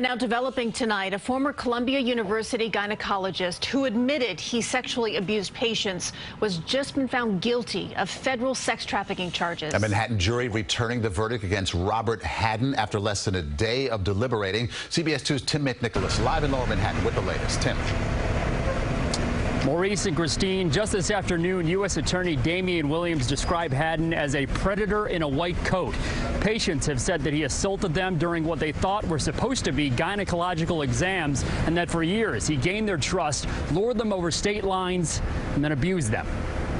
And now developing tonight, a former Columbia University gynecologist who admitted he sexually abused patients was just been found guilty of federal sex trafficking charges. A Manhattan jury returning the verdict against Robert Hadden after less than a day of deliberating. CBS 2's Tim McNicholas live in Lower Manhattan with the latest. Tim. Maurice and Christine, just this afternoon, U.S. Attorney Damian Williams described Hadden as a predator in a white coat. Patients have said that he assaulted them during what they thought were supposed to be gynecological exams, and that for years he gained their trust, lured them over state lines, and then abused them.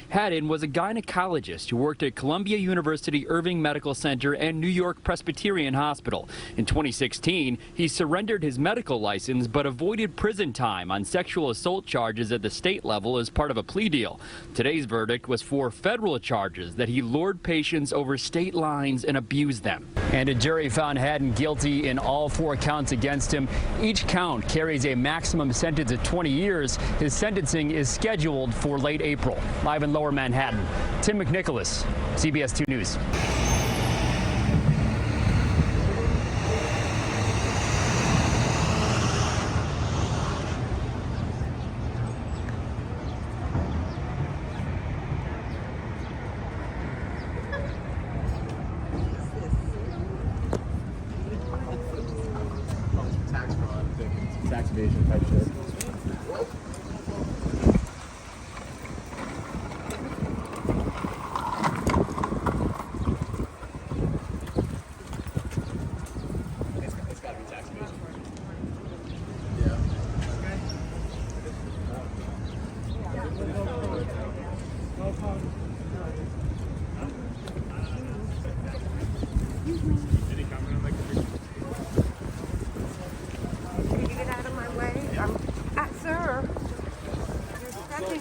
Hadden was a gynecologist who worked at Columbia University Irving Medical Center and New York Presbyterian Hospital. In 2016, he surrendered his medical license but avoided prison time on sexual assault charges at the state level as part of a plea deal. Today's verdict was for federal charges that he lured patients over state lines and abused them. And a jury found Hadden guilty in all 4 counts against him. Each count carries a maximum sentence of 20 years. His sentencing is scheduled for late April. Live in Lower Manhattan, Tim McNicholas, CBS 2 News. Tax evasion type shit.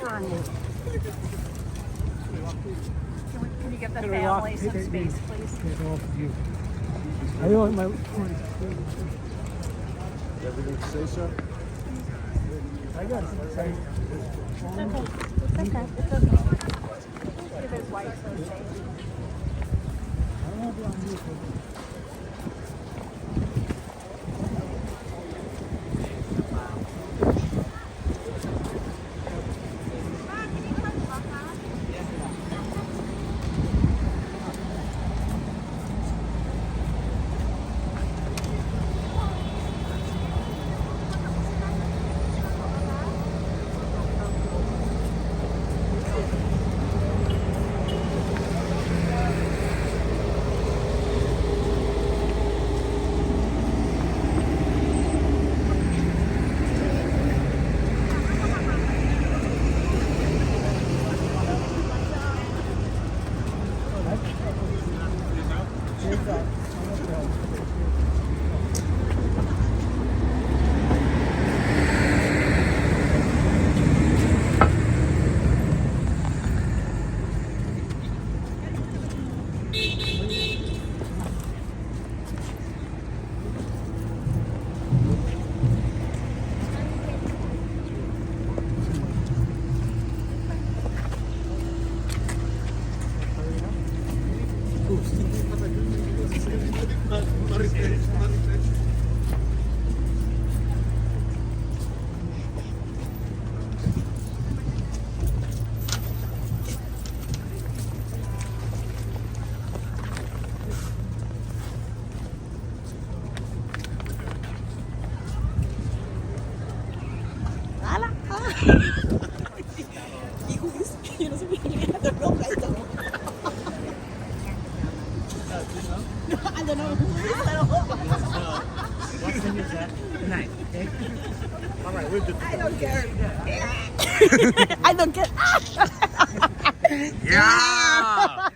On you. Can you give the family some space, please? I don't my everything to say, sir? I got it. It's okay. It's okay. It's okay. Give his wife some space. I won't be on you for this. I don't know who is that. What thing is that? Tonight, okay? All right, we're good. I don't care. I don't care. Yeah!